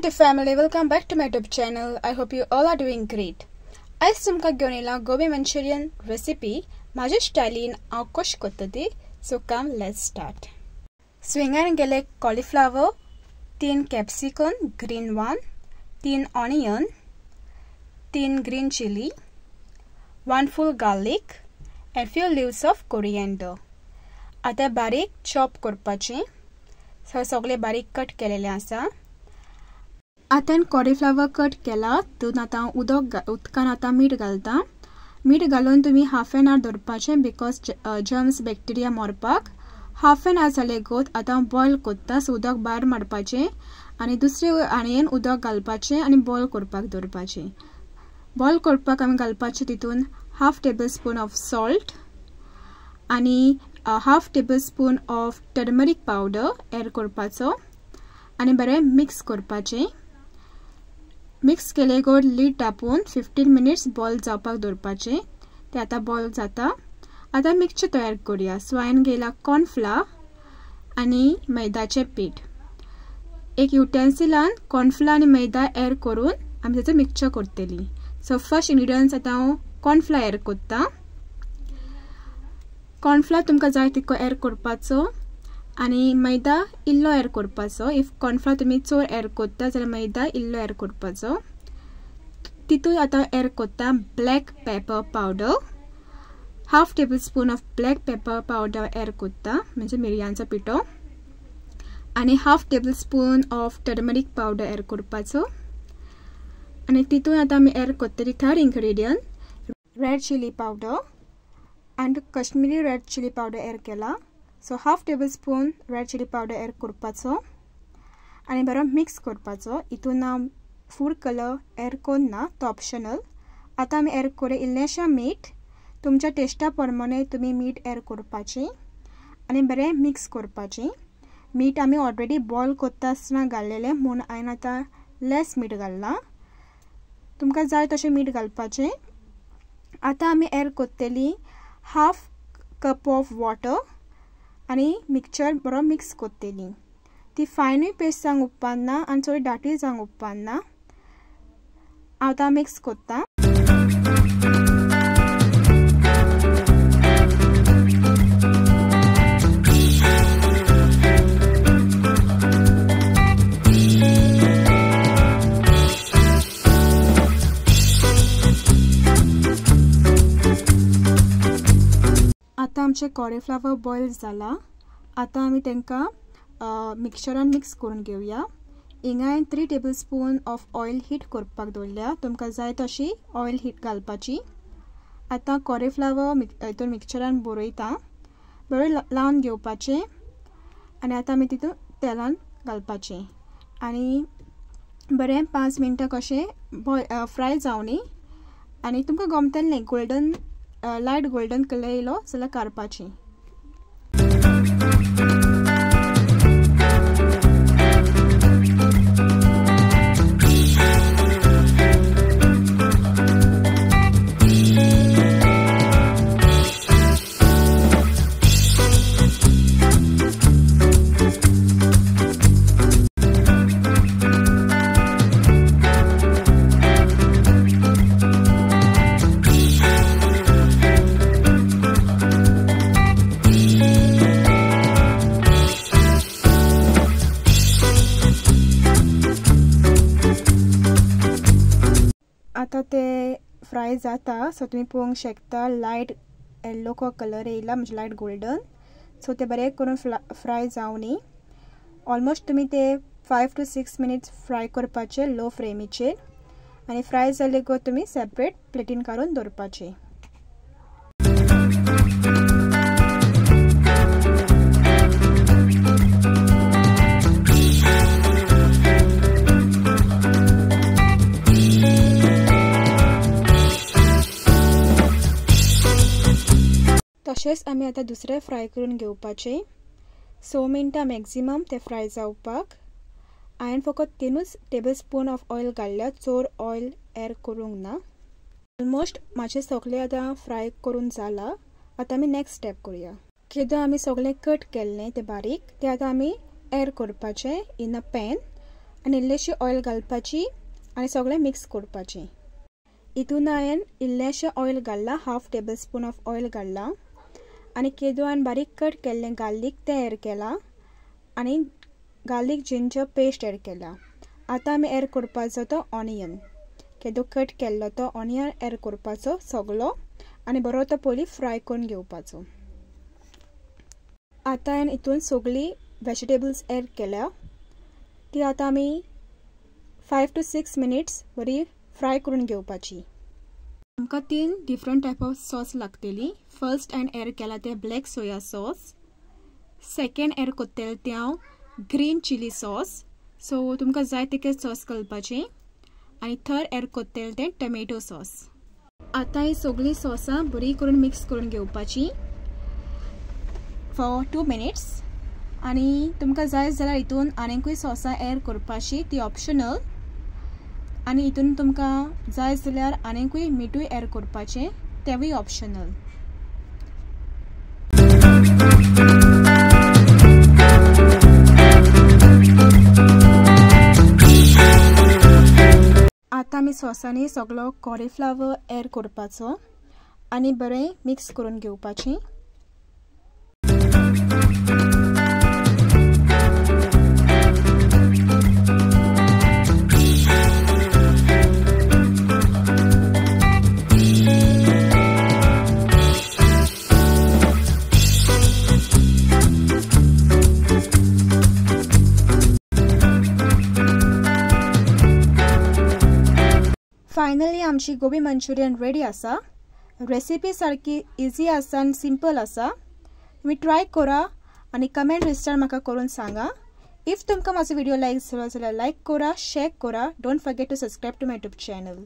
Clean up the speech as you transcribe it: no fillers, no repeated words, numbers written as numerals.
YouTube family, welcome back to my YouTube channel. I hope you all are doing great. आज तुमकां घेवन येयला गोबी Manchurian recipe माझ्या स्टायलीन हांव कशी करता ती. सो कम लेट्स स्टार्ट. स्विंगान गेले cauliflower, 3 capsicum green 1, 3 onion, 3 green chili, 1 full garlic and few leaves of coriander. आता बारीक चॉप करपाचे. सगळे बारीक कट केलेले आसा. आता कॉलीफ्लावर कट केला तितून आता उदकान आता मीठ घालता. मीठ घालून तुम्ही हाफ एन आवर दवरपाचे बिकॉज जर्म्स बॅक्टेरिया मरपाक. हाफ एन आवर जाले गोत आता बॉयल करता. सो उदक भायर मारपाचे आणि दुसरे आणयेन उदक घालपाचे आणि बॉयल करपाक दवरपाचे. बॉयल करपाक आमी घालपाचे तितून half tablespoon of salt आणि half tablespoon of turmeric powder add करपाचो आणि बरें मिक्स करपाचे. मिक्स केले गोड लीड टापून 15 मिनिट्स बॉयल जावपाक दवरपाचे. ते आता बॉयल जाता. आता मिक्सचर तयार करूया. सो हांवें घेला कॉर्नफ्लावर आणि मैदाचे पीठ. एक युटेन्सिलान कॉर्नफ्लावर आणि मैदा ऍड करून आमी त्याचं मिक्सचर करतली. सो फर्स्ट इंग्रेडियंट्स आता हांव कॉर्नफ्लावर ऍड करता. कॉर्नफ्लावर तुमकां जाय तितको ऍड करपाचो आणि मैदा इल्लो ऍड करपाचो. इफ कॉर्नफ्लावर तुम्ही चड ऍड करता जाल्यार मैदा इल्लो ऍड करपाचो. तितून आता ऍड करता black pepper powder. Half tablespoon of black pepper powder add करता म्हणजे मिरयांचो पिठो आणि half tablespoon of turmeric powder add करपाचो. आणि तितून आता आमी ऍड करतली third ingredient red chili powder and Kashmiri red chili powder add केला. So half tablespoon red chili powder add करपाचो आणि बरो मिक्स करपाचो. हितून हांव फूड कलर ऍड करना, तो ऑप्शनल. आता आमी ऍड करूया इल्लेशें मीठ. तुमच्या टेस्टा प्रमाणे तुम्ही मीठ ऍड करपाचें आणि बरें मिक्स करपाचें. मीठ आमी ऑलरेडी बॉयल करता आसतना घाल्लेलें म्हणून हांवें आतां लेस मीठ घालना. तुमकां जाय तशें मीठ घालपाचें. आता आमी ऍड करतली हाफ कप ऑफ वॉटर आणि मिक्सचर बरो मिक्स करतली. ती फायनूय पेस्ट जावंक उपकारना आणि चड दाटूय जावंक उपकारना. हांव आतां मिक्स करता. आता आमचे कॉलीफ्लावर बॉयल जाला. आता आमी तांकां मिक्सचरान मिक्स करून घेवया. हिंगा हांवें 3 table spoon of oil heat करपाक दवरल्या. तुमकां जाय तशी ऑयल हीट घालपाची. आता कॉलीफ्लावर हितून मिक्सचरान बरयता. बरें लावन घेवपाचें आनी आता आमी तितून तेलान घालपाचें आनी बरें 5 मिनटां कशें फ्राय जावनी. आनी तुमकां गमतलें गोल्डन लायट गोल्डन कलर येयलो जाल्यार काडपाचें. आता ते फ्राय जाता. सो तुम्ही पळोवंक शकता लायट येल्लो कलर येयला म्हणजे लायट गोल्डन. सो ते बरें करून फ्राय जावनी. ऑलमोस्ट तुम्ही ते 5 to 6 मिनिट्स फ्राय करपाचे लो फ्लेमीचेर आणि फ्राय जाले गो तुम्ही सेपरेट प्लेटीन काडून दवरपाचे. तशेंच आमी आतां दुसरे फ्राय करून घेवपाचे. 6 मिनटां मॅक्झिमम ते फ्राय जावपाक. हांवें फकत 3 टेबल स्पून ऑफ ऑयल घाल्ल्या, चड ऑयल ऍड करूंक ना. ऑलमोस्ट म्हाजे सगळे आतां फ्राय करून जाला. आता आमी नेक्स्ट स्टेप करूया. केदो आमी सगळे कट केल्ले ते बारीक ते आतां आमी ऍड करपाचे इन अ पॅन आनी इल्लेशी ऑयल घालपाची आनी सगळें मिक्स करपाचें. हितून हांवें इल्लेशें ऑयल घातला, 1/2 टेबलस्पून ऑफ ऑयल घातला आनी केदो हांवें बारीक कट केल्लें गार्लीक तें एड केलां आनी गार्लीक जिंजर पेस्ट एड केला. आतां आमी एड करपाचो तो ऑनियन, केदो कट केल्लो तो ऑनियन एड करपाचो सगळो आनी बरो तो पयलीं फ्राय करून घेवपाचो. आतां हांवें हितून सगळी वेजिटेबल्स एड केल्या, ती आतां आमी 5 to 6 मिनिट्स बरी फ्राय करून घेवपाची. आमकां 3 डिफरंट टायप ऑफ सॉस लागतली. फर्स्ट हांवें एड केला ते black soya sauce, second add करतले ते हांव ग्रीन चिली सॉस, सो तुमकां जाय तितकें सॉस घालपाचें, आनी थर्ड एड करतले ते टोमॅटो सॉस. आतां ही सगळी सॉसां बरी करून मिक्स करून घेवपाची फॉर 2 मिनिट्स. आनी तुमकां जाय जाल्यार हितून आनीकूय सॉसां एड करपाची, ती ऑप्शनल. आनी हितून तुमकां जाय जाल्यार आनीकूय मीठूय एड करपाचें, तेवूय ऑप्शनल. आतां आमी सॉसांनी सगळो कॉलीफ्लावर एड करपाचो आनी बरें मिक्स करून घेवपाचें. फायनली आमची गोबी मंचुरियन रेडी आसा. रेसिपी सारकी इजी आसा आनी सिंपल आसा. तुम्ही ट्राय करा आनी कमेंट लिस्टार म्हाका करून सांगा. इफ तुमकां म्हाजो व्हिडिओ लायक जालो जाल्यार लायक करा, शेअर करा. Don't forget to subscribe to my YouTube channel.